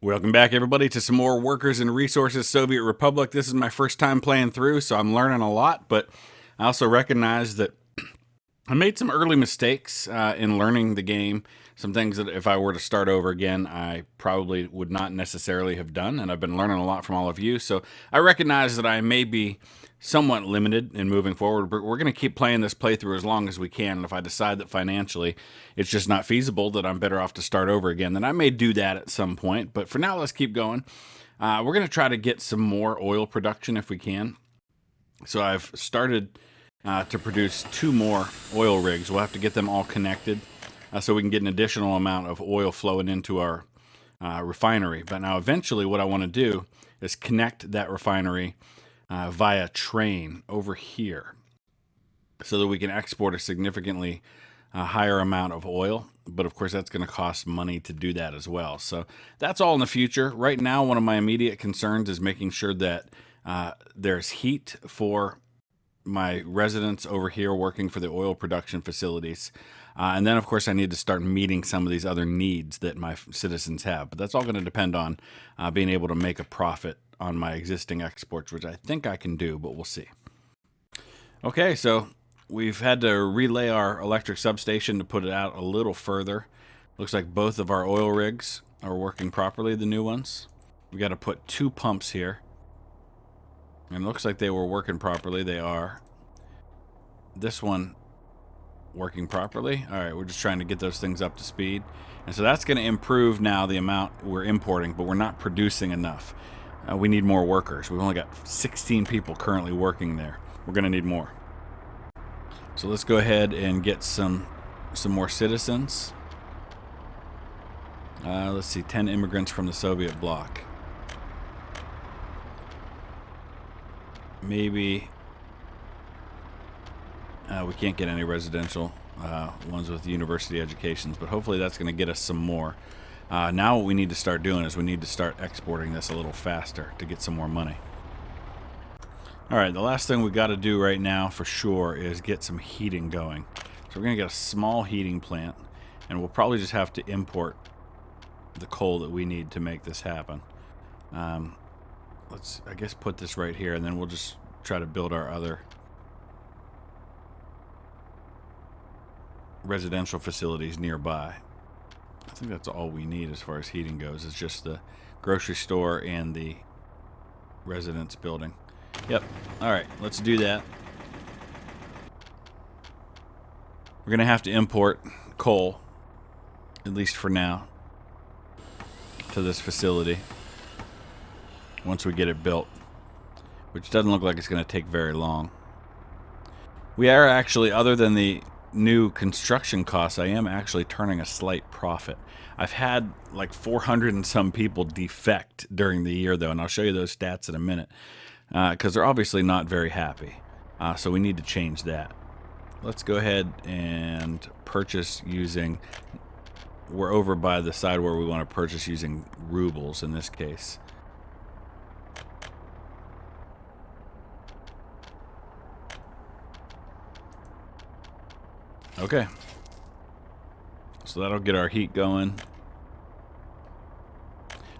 Welcome back, everybody, to some more Workers and Resources Soviet Republic. This is my first time playing through, so I'm learning a lot, but I also recognize that I made some early mistakes in learning the game. Some things that if I were to start over again, I probably would not necessarily have done, and I've been learning a lot from all of you. So I recognize that I may be somewhat limited in moving forward, but we're going to keep playing this playthrough as long as we can. And if I decide that financially it's just not feasible, that I'm better off to start over again, then I may do that at some point. But for now, let's keep going. We're going to try to get some more oil production if we can. So I've started to produce 2 more oil rigs. We'll have to get them all connected so we can get an additional amount of oil flowing into our refinery. But now eventually what I want to do is connect that refinery via train over here so that we can export a significantly higher amount of oil. But of course, that's going to cost money to do that as well. So that's all in the future. Right now, one of my immediate concerns is making sure that there's heat for my residents over here working for the oil production facilities. And then, of course, I need to start meeting some of these other needs that my citizens have. But that's all going to depend on being able to make a profit on my existing exports, which I think I can do, but we'll see. Okay, so we've had to relay our electric substation to put it out a little further. Looks like both of our oil rigs are working properly, the new ones. We got to put 2 pumps here. And it looks like they were working properly. They are. This one working properly. All right, we're just trying to get those things up to speed. And so that's going to improve now the amount we're importing, but we're not producing enough. We need more workers. We've only got 16 people currently working there. We're going to need more. So let's go ahead and get some more citizens. Let's see, 10 immigrants from the Soviet bloc. Maybe we can't get any residential ones with university educations, but hopefully that's going to get us some more. Now what we need to start doing is we need to start exporting this a little faster to get some more money. All right, the last thing we got to do right now for sure is get some heating going. So we're going to get a small heating plant, and we'll probably just have to import the coal that we need to make this happen. Let's, I guess, put this right here, and then we'll just try to build our other residential facilities nearby. I think that's all we need as far as heating goes. It's just the grocery store and the residence building. Yep. All right, let's do that. We're going to have to import coal, at least for now, to this facility once we get it built, which doesn't look like it's going to take very long. We are actually, other than the new construction costs, I am actually turning a slight profit. I've had like 400 and some people defect during the year, though, and I'll show you those stats in a minute, because they're obviously not very happy. So we need to change that. Let's go ahead and purchase using, we're over by the side where we want to purchase using rubles in this case. Okay, so that'll get our heat going.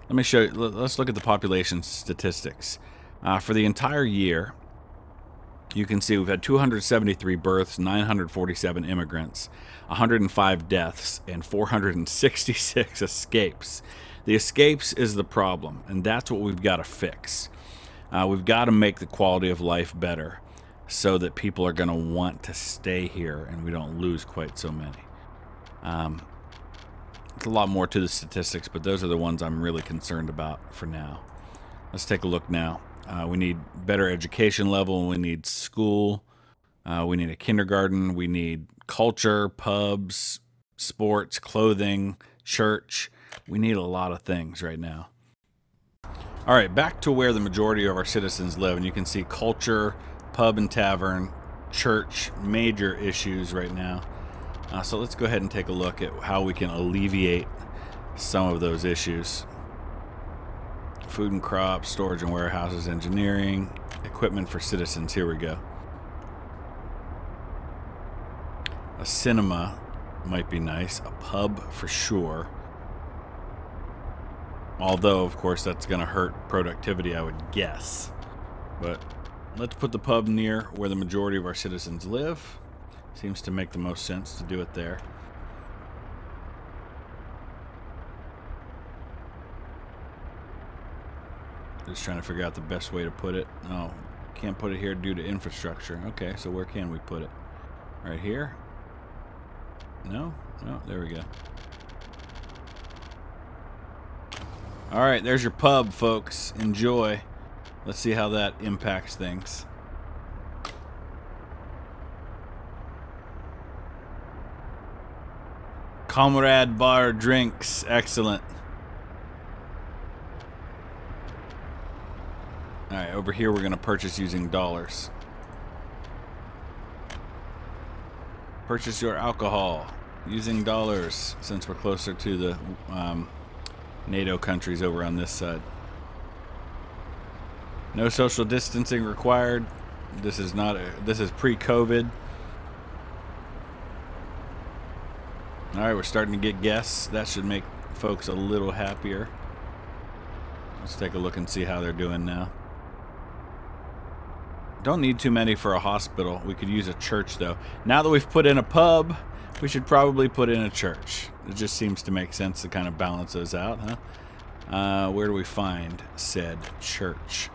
Let me show you, let's look at the population statistics. For the entire year, you can see we've had 273 births, 947 immigrants, 105 deaths, and 466 escapes. The escapes is the problem, and that's what we've got to fix. We've got to make the quality of life better, so that people are going to want to stay here and we don't lose quite so many. It's a lot more to the statistics, but those are the ones I'm really concerned about for now. Let's take a look now. We need better education level. We need school. We need a kindergarten. We need culture, pubs, sports, clothing, church. We need a lot of things right now. All right, back to where the majority of our citizens live, and you can see culture, pub and tavern, church, major issues right now. So let's go ahead and take a look at how we can alleviate some of those issues. Food and crops, storage and warehouses, engineering, equipment for citizens. Here we go. A cinema might be nice. A pub for sure. Although, of course, that's going to hurt productivity, I would guess. But let's put the pub near where the majority of our citizens live. Seems to make the most sense to do it there. Just trying to figure out the best way to put it. Oh, can't put it here due to infrastructure. Okay, so where can we put it? Right here? No? No, there we go. Alright, there's your pub, folks. Enjoy. Let's see how that impacts things. Comrade bar drinks. Excellent. Alright, over here we're going to purchase using dollars. Purchase your alcohol using dollars, since we're closer to the NATO countries over on this side. No social distancing required. This is pre-COVID. Alright, we're starting to get guests. That should make folks a little happier. Let's take a look and see how they're doing now. Don't need too many for a hospital. We could use a church, though. Now that we've put in a pub, we should probably put in a church. It just seems to make sense to kind of balance those out, huh? Where do we find said church?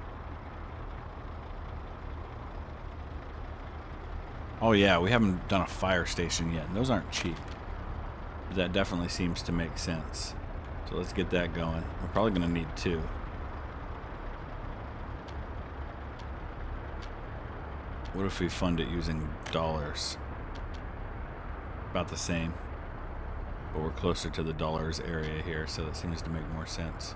Oh, yeah, we haven't done a fire station yet. And those aren't cheap. But that definitely seems to make sense. So let's get that going. We're probably going to need 2. What if we fund it using dollars? About the same. But we're closer to the dollars area here, so that seems to make more sense.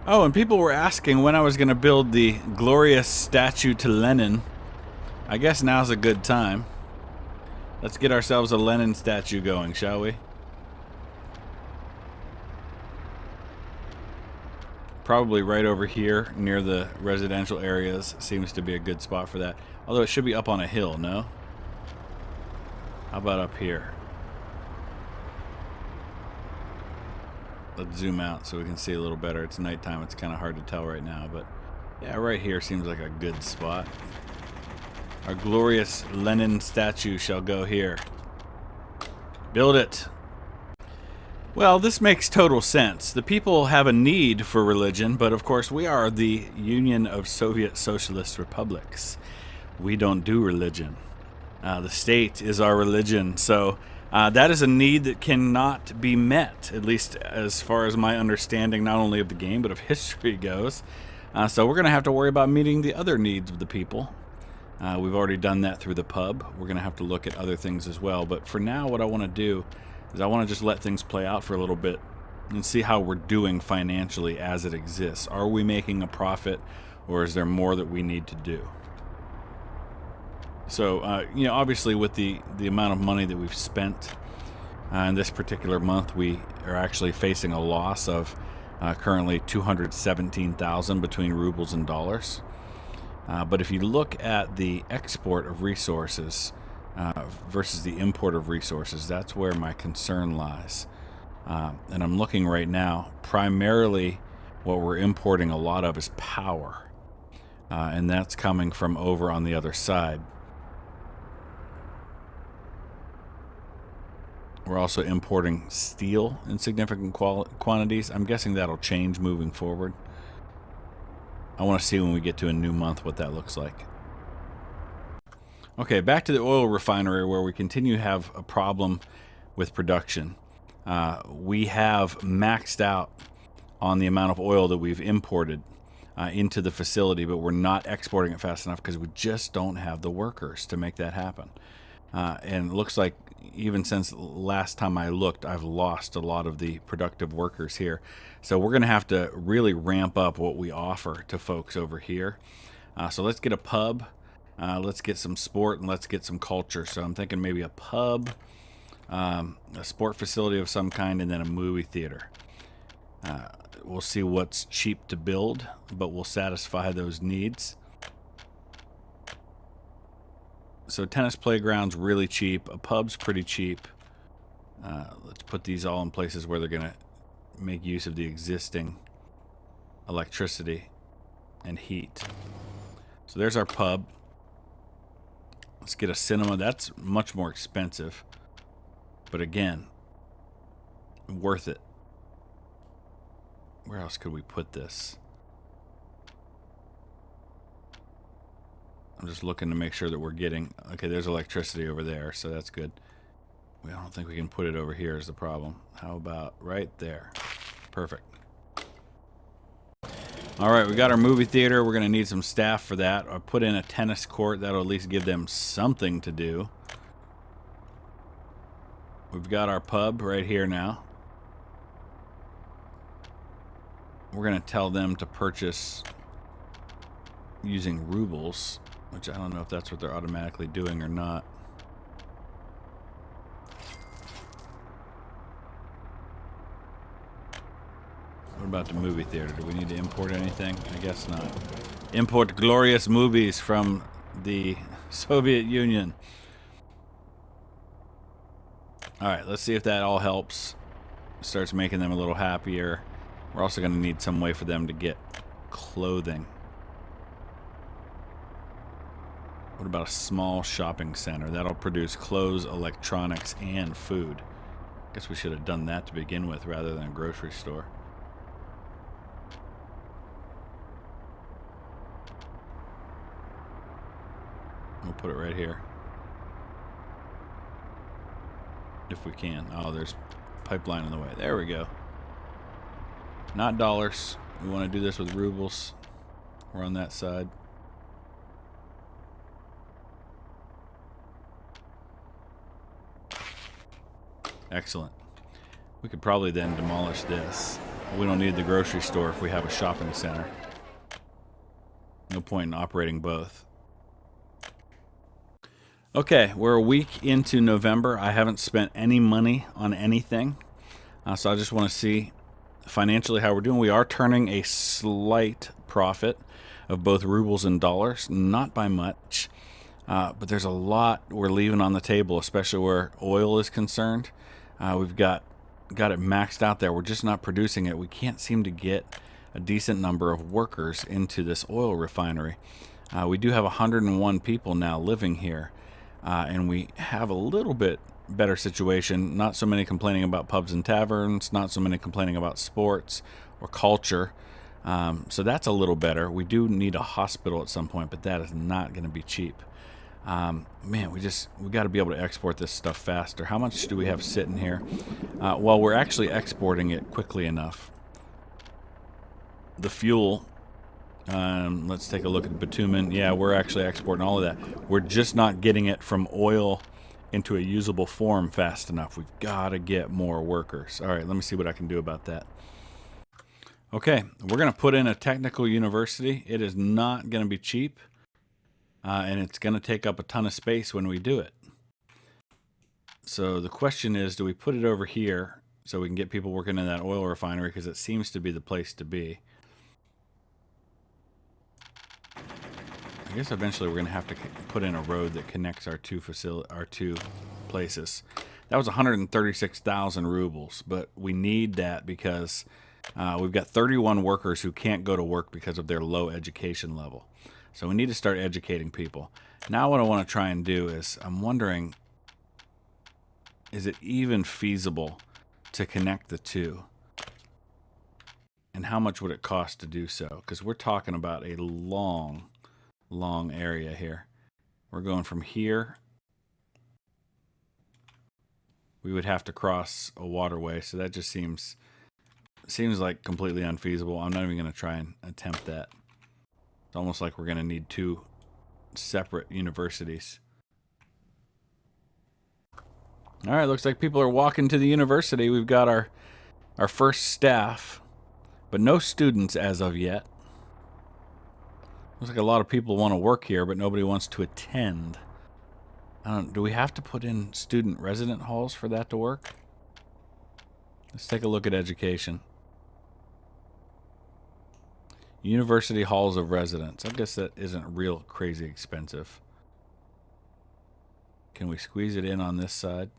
Oh, and people were asking when I was going to build the glorious statue to Lenin. I guess now's a good time. Let's get ourselves a Lenin statue going, shall we? Probably right over here near the residential areas seems to be a good spot for that. Although it should be up on a hill, no? How about up here? Let's zoom out so we can see a little better. It's nighttime, it's kind of hard to tell right now, but yeah, right here seems like a good spot. Our glorious Lenin statue shall go here. Build it. Well, this makes total sense. The people have a need for religion, but of course we are the Union of Soviet Socialist Republics. We don't do religion. The state is our religion, so that is a need that cannot be met, at least as far as my understanding not only of the game but of history goes. So we're going to have to worry about meeting the other needs of the people. We've already done that through the pub. We're going to have to look at other things as well, but for now what I want to do is I want to just let things play out for a little bit and see how we're doing financially as it exists. Are we making a profit, or is there more that we need to do? So, you know, obviously with the amount of money that we've spent in this particular month, we are actually facing a loss of currently 217,000 between rubles and dollars. But if you look at the export of resources versus the import of resources, that's where my concern lies. And I'm looking right now, primarily what we're importing a lot of is power. And that's coming from over on the other side. We're also importing steel in significant quantities. I'm guessing that'll change moving forward. I want to see when we get to a new month what that looks like. Okay, back to the oil refinery where we continue to have a problem with production. We have maxed out on the amount of oil that we've imported into the facility, but we're not exporting it fast enough because we just don't have the workers to make that happen. And it looks like even since last time I looked, I've lost a lot of the productive workers here. So we're going to have to really ramp up what we offer to folks over here. So let's get a pub, let's get some sport, and let's get some culture. So I'm thinking maybe a pub, a sport facility of some kind, and then a movie theater. We'll see what's cheap to build, but we'll satisfy those needs. So tennis playground's really cheap. A pub's pretty cheap. Let's put these all in places where they're going to make use of the existing electricity and heat. So there's our pub. Let's get a cinema. That's much more expensive. But again, worth it. Where else could we put this? I'm just looking to make sure that we're getting... Okay, there's electricity over there, so that's good. I don't think we can put it over here is the problem. How about right there? Perfect. Alright, we got our movie theater. We're going to need some staff for that. I'll put in a tennis court. That'll at least give them something to do. We've got our pub right here now. We're going to tell them to purchase using rubles, which I don't know if that's what they're automatically doing or not. What about the movie theater? Do we need to import anything? I guess not. Import glorious movies from the Soviet Union. Alright, let's see if that all helps. Starts making them a little happier. We're also going to need some way for them to get clothing. What about a small shopping center? That'll produce clothes, electronics, and food. Guess we should have done that to begin with rather than a grocery store. We'll put it right here. If we can. Oh, there's pipeline in the way. There we go. Not dollars. We want to do this with rubles. We're on that side. Excellent. We could probably then demolish this. We don't need the grocery store if we have a shopping center. No point in operating both. Okay, we're a week into November. I haven't spent any money on anything. So I just want to see financially how we're doing. We are turning a slight profit of both rubles and dollars. Not by much. But there's a lot we're leaving on the table, especially where oil is concerned. We've got it maxed out there. We're just not producing it. We can't seem to get a decent number of workers into this oil refinery. We do have 101 people now living here. And we have a little bit better situation. Not so many complaining about pubs and taverns. Not so many complaining about sports or culture. So that's a little better. We do need a hospital at some point, but that is not going to be cheap. Man, we got to be able to export this stuff faster. How much do we have sitting here? Well, we're actually exporting it quickly enough. The fuel... let's take a look at bitumen. Yeah, we're actually exporting all of that. We're just not getting it from oil into a usable form fast enough. We've got to get more workers. All right, let me see what I can do about that. Okay, we're going to put in a technical university. It is not going to be cheap, and it's going to take up a ton of space when we do it. So the question is, do we put it over here so we can get people working in that oil refinery, because it seems to be the place to be. I guess eventually we're going to have to put in a road that connects our two places. That was 136,000 rubles, but we need that because we've got 31 workers who can't go to work because of their low education level. So we need to start educating people. Now what I want to try and do is, I'm wondering, is it even feasible to connect the two? And how much would it cost to do so? Because we're talking about a long area here. We're going from here. We would have to cross a waterway, so that just seems like completely unfeasible. I'm not even going to try and attempt that. It's almost like we're going to need two separate universities. All right, looks like people are walking to the university. We've got our first staff, but no students as of yet. Looks like a lot of people want to work here, but nobody wants to attend. Do we have to put in student resident halls for that to work? Let's take a look at education. University halls of residence. I guess that isn't real crazy expensive. Can we squeeze it in on this side?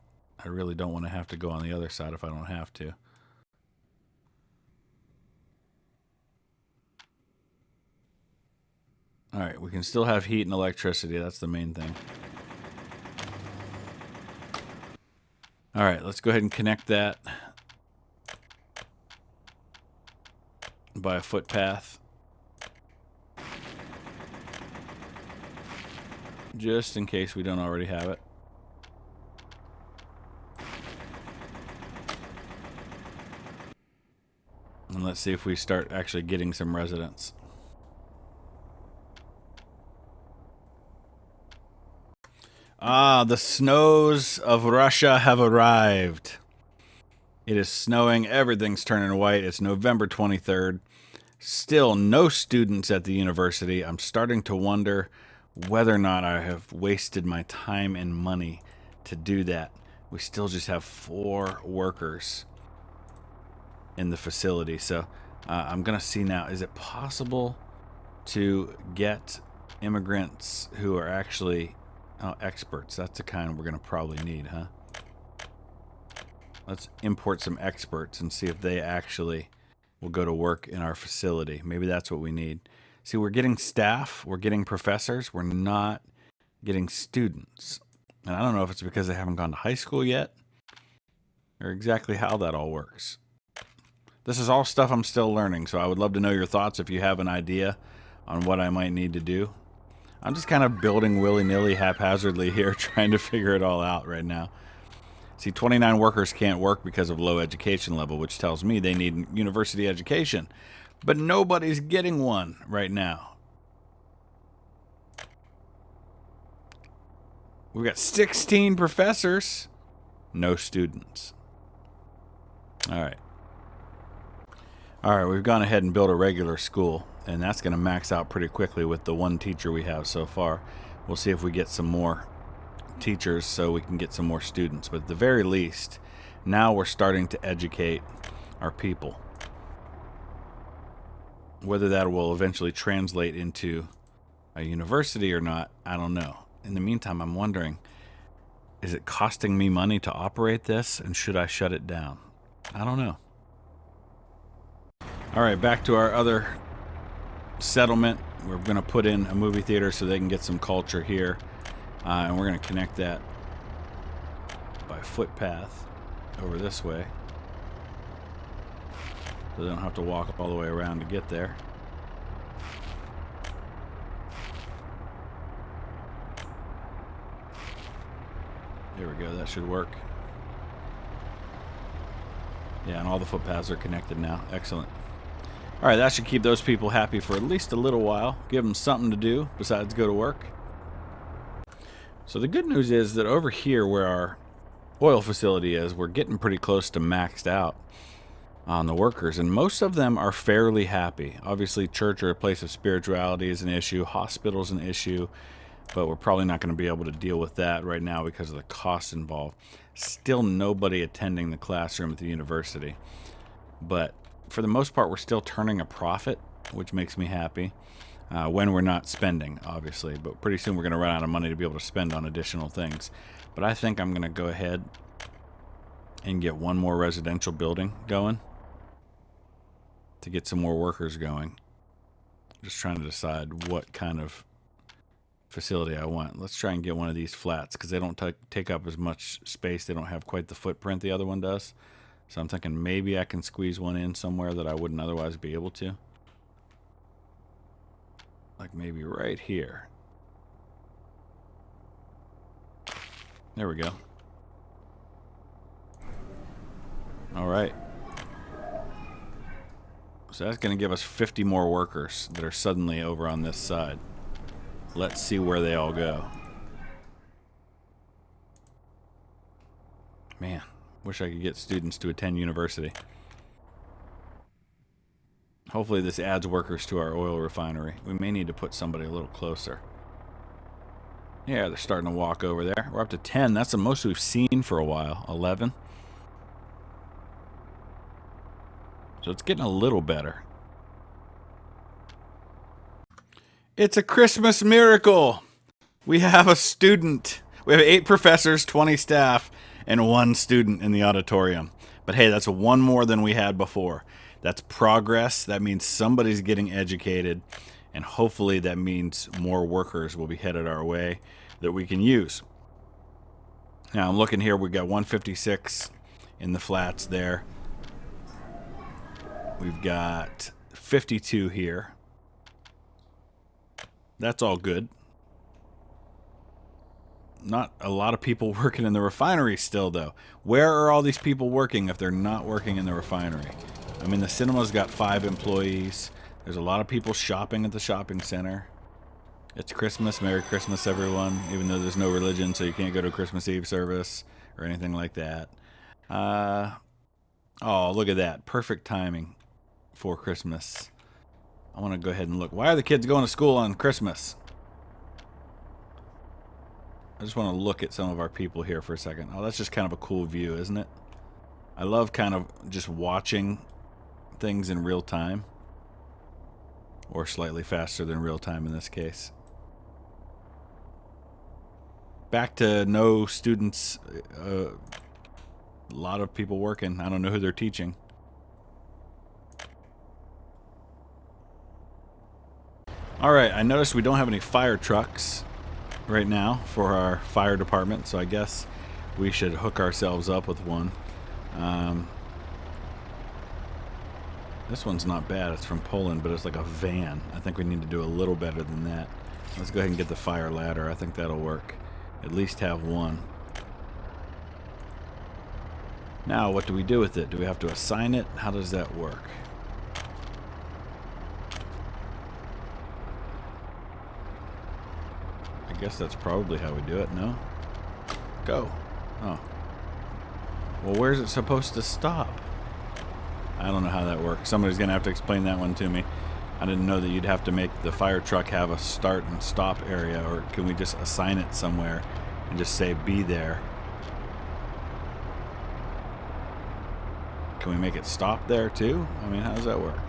I really don't want to have to go on the other side if I don't have to. Alright, we can still have heat and electricity. That's the main thing. Alright, let's go ahead and connect that by a footpath. Just in case we don't already have it. And let's see if we start actually getting some residents. Ah, the snows of Russia have arrived. It is snowing. Everything's turning white. It's November 23rd. Still no students at the university. I'm starting to wonder whether or not I have wasted my time and money to do that. We still just have 4 workers in the facility. So I'm going to see now, is it possible to get immigrants who are actually experts? That's the kind we're going to probably need, huh? Let's import some experts and see if they actually will go to work in our facility. Maybe that's what we need. See, we're getting staff, we're getting professors, we're not getting students. And I don't know if it's because they haven't gone to high school yet or exactly how that all works. This is all stuff I'm still learning, so I would love to know your thoughts if you have an idea on what I might need to do. I'm just kind of building willy-nilly, haphazardly here, trying to figure it all out right now. See, 29 workers can't work because of low education level, which tells me they need university education. But nobody's getting one right now. We've got 16 professors, no students. All right. All right, we've gone ahead and built a regular school, and that's going to max out pretty quickly with the 1 teacher we have so far. We'll see if we get some more teachers so we can get some more students. But at the very least, now we're starting to educate our people. Whether that will eventually translate into a university or not, I don't know. In the meantime, I'm wondering, is it costing me money to operate this, and should I shut it down? I don't know. All right, back to our other settlement. We're going to put in a movie theater so they can get some culture here. And we're going to connect that by footpath over this way. So they don't have to walk all the way around to get there. There we go, that should work. Yeah, and all the footpaths are connected now. Excellent. Alright, that should keep those people happy for at least a little while. Give them something to do besides go to work. So the good news is that over here where our oil facility is, we're getting pretty close to maxed out on the workers, and most of them are fairly happy. Obviously, church or a place of spirituality is an issue, hospital's an issue, but we're probably not going to be able to deal with that right now because of the costs involved. Still nobody attending the classroom at the university, but for the most part, we're still turning a profit, which makes me happy. When we're not spending, obviously, but pretty soon we're going to run out of money to be able to spend on additional things. But I think I'm going to go ahead and get one more residential building going to get some more workers going. Just trying to decide what kind of facility I want. Let's try and get one of these flats because they don't take up as much space. They don't have quite the footprint the other one does. So I'm thinking maybe I can squeeze one in somewhere that I wouldn't otherwise be able to. Like maybe right here. There we go. All right. So that's going to give us 50 more workers that are suddenly over on this side. Let's see where they all go. Man, wish I could get students to attend university. Hopefully this adds workers to our oil refinery. We may need to put somebody a little closer. Yeah, they're starting to walk over there. We're up to 10. That's the most we've seen for a while. 11. So it's getting a little better. It's a Christmas miracle. We have a student. We have 8 professors, 20 staff, and 1 student in the auditorium. But hey, that's 1 more than we had before. That's progress. That means somebody's getting educated, and hopefully that means more workers will be headed our way that we can use. Now I'm looking here, we've got 156 in the flats there. We've got 52 here. That's all good. Not a lot of people working in the refinery still, though. Where are all these people working if they're not working in the refinery? I mean, the cinema's got 5 employees. There's a lot of people shopping at the shopping center. It's Christmas. Merry Christmas, everyone. Even though there's no religion, so you can't go to a Christmas Eve service or anything like that. Oh, look at that. Perfect timing for Christmas. I want to go ahead and look. Why are the kids going to school on Christmas? I just want to look at some of our people here for a second. Oh, that's just kind of a cool view, isn't it? I love kind of just watching things in real time. Or slightly faster than real time in this case. Back to no students. A lot of people working. I don't know who they're teaching. Alright, I noticed we don't have any fire trucks right now for our fire department, so I guess we should hook ourselves up with one. This one's not bad. It's from Poland, but it's like a van. I think we need to do a little better than that. Let's go ahead and get the fire ladder. I think that'll work. At least have one. Now, what do we do with it? Do we have to assign it? How does that work? I guess that's probably how we do it, no? Go. Oh. Well, where's it supposed to stop? I don't know how that works. Somebody's going to have to explain that one to me. I didn't know that you'd have to make the fire truck have a start and stop area, or can we just assign it somewhere and just say be there? Can we make it stop there too? I mean, how does that work?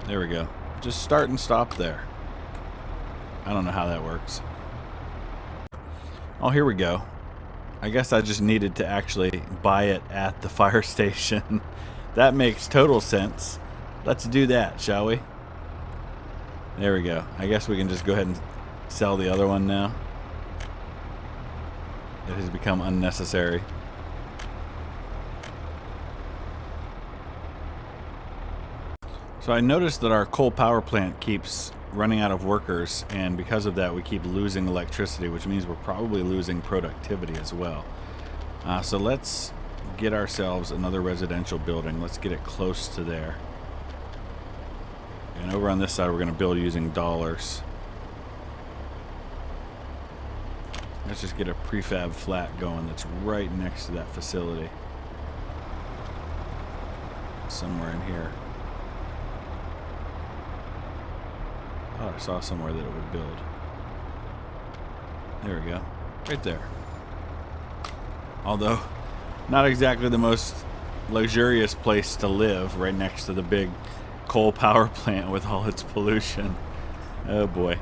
There we go. Just start and stop there. I don't know how that works. Oh, here we go. I guess I just needed to actually buy it at the fire station. That makes total sense. Let's do that, shall we? There we go. I guess we can just go ahead and sell the other one now. It has become unnecessary. So I noticed that our coal power plant keeps running out of workers, and because of that we keep losing electricity, which means we're probably losing productivity as well. So let's get ourselves another residential building. Let's get it close to there. And over on this side we're going to build using dollars. Let's just get a prefab flat going that's right next to that facility. Somewhere in here. Oh, I saw somewhere that it would build. There we go. Right there. Although, not exactly the most luxurious place to live, right next to the big coal power plant with all its pollution. Oh boy.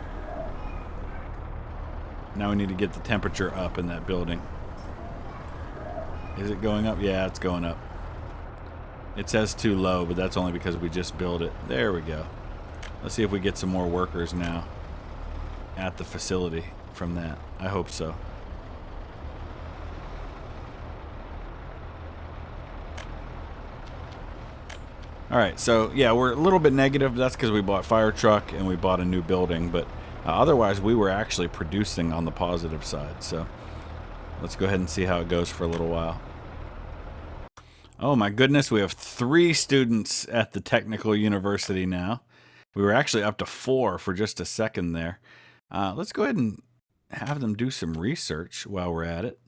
Now we need to get the temperature up in that building. Is it going up? Yeah, it's going up. It says too low, but that's only because we just built it. There we go. Let's see if we get some more workers now at the facility from that. I hope so. Alright, so yeah, we're a little bit negative. That's because we bought fire truck and we bought a new building, but otherwise we were actually producing on the positive side. So let's go ahead and see how it goes for a little while. Oh my goodness, we have 3 students at the technical university now. We were actually up to 4 for just a second there. Let's go ahead and have them do some research while we're at it.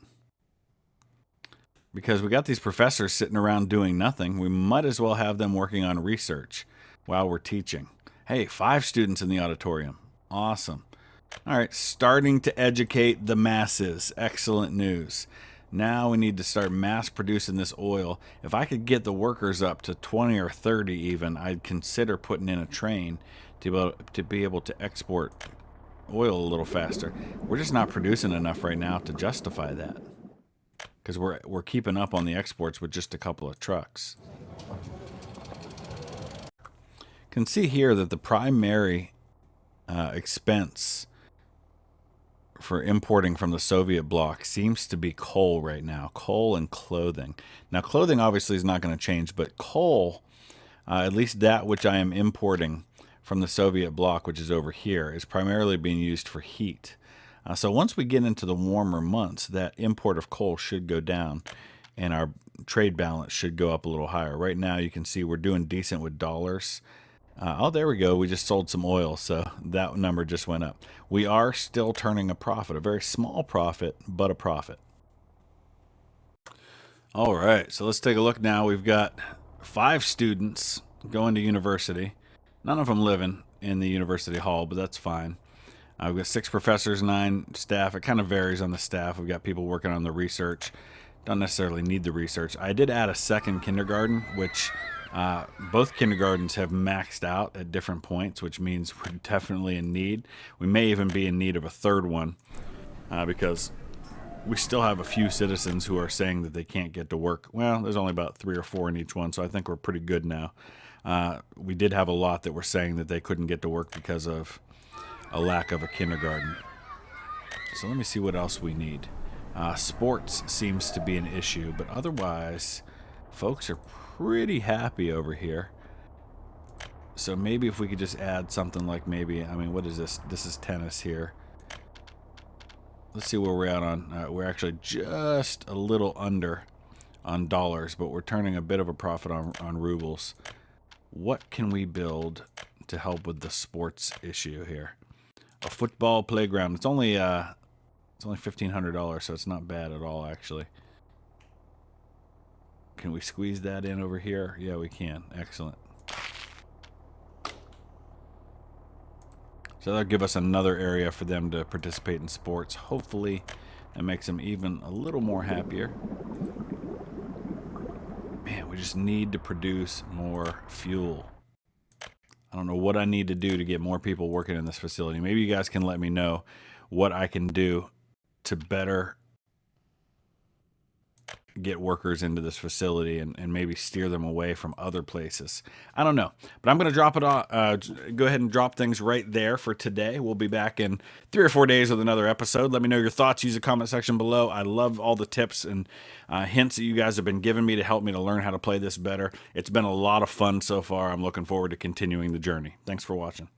Because we got these professors sitting around doing nothing, we might as well have them working on research while we're teaching. Hey, 5 students in the auditorium. Awesome. All right, starting to educate the masses. Excellent news. Now we need to start mass producing this oil. If I could get the workers up to 20 or 30 even, I'd consider putting in a train to be able to export oil a little faster. We're just not producing enough right now to justify that, because we're keeping up on the exports with just a couple of trucks. You can see here that the primary expense for importing from the Soviet bloc seems to be coal right now. Coal and clothing. Now, clothing obviously is not going to change, but coal, at least that which I am importing from the Soviet bloc, which is over here, is primarily being used for heat. So once we get into the warmer months, that import of coal should go down, and our trade balance should go up a little higher. Right now, you can see we're doing decent with dollars. Oh, there we go. We just sold some oil, so that number just went up. We are still turning a profit, a very small profit, but a profit. All right, so let's take a look now. We've got 5 students going to university. None of them living in the university hall, but that's fine. We've got 6 professors, 9 staff. It kind of varies on the staff. We've got people working on the research. Don't necessarily need the research. I did add a second kindergarten, which both kindergartens have maxed out at different points, which means we're definitely in need. We may even be in need of a third one because we still have a few citizens who are saying that they can't get to work. Well, there's only about 3 or 4 in each one, so I think we're pretty good now. We did have a lot that were saying that they couldn't get to work because of a lack of a kindergarten. So let me see what else we need. Sports seems to be an issue, but otherwise, folks are pretty happy over here. So maybe if we could just add something like maybe, I mean, what is this? This is tennis here. Let's see where we're at on. We're actually just a little under on dollars, but we're turning a bit of a profit on rubles. What can we build to help with the sports issue here? A football playground. It's only $1,500, so it's not bad at all, actually. Can we squeeze that in over here? Yeah, we can. Excellent. So that'll give us another area for them to participate in sports. Hopefully, that makes them even a little more happier. Man, we just need to produce more fuel. I don't know what I need to do to get more people working in this facility. Maybe you guys can let me know what I can do to better get workers into this facility and maybe steer them away from other places. I don't know, but I'm going to drop it off. Go ahead and drop things right there for today. We'll be back in 3 or 4 days with another episode. Let me know your thoughts. Use the comment section below. I love all the tips and hints that you guys have been giving me to help me to learn how to play this better. It's been a lot of fun so far. I'm looking forward to continuing the journey. Thanks for watching.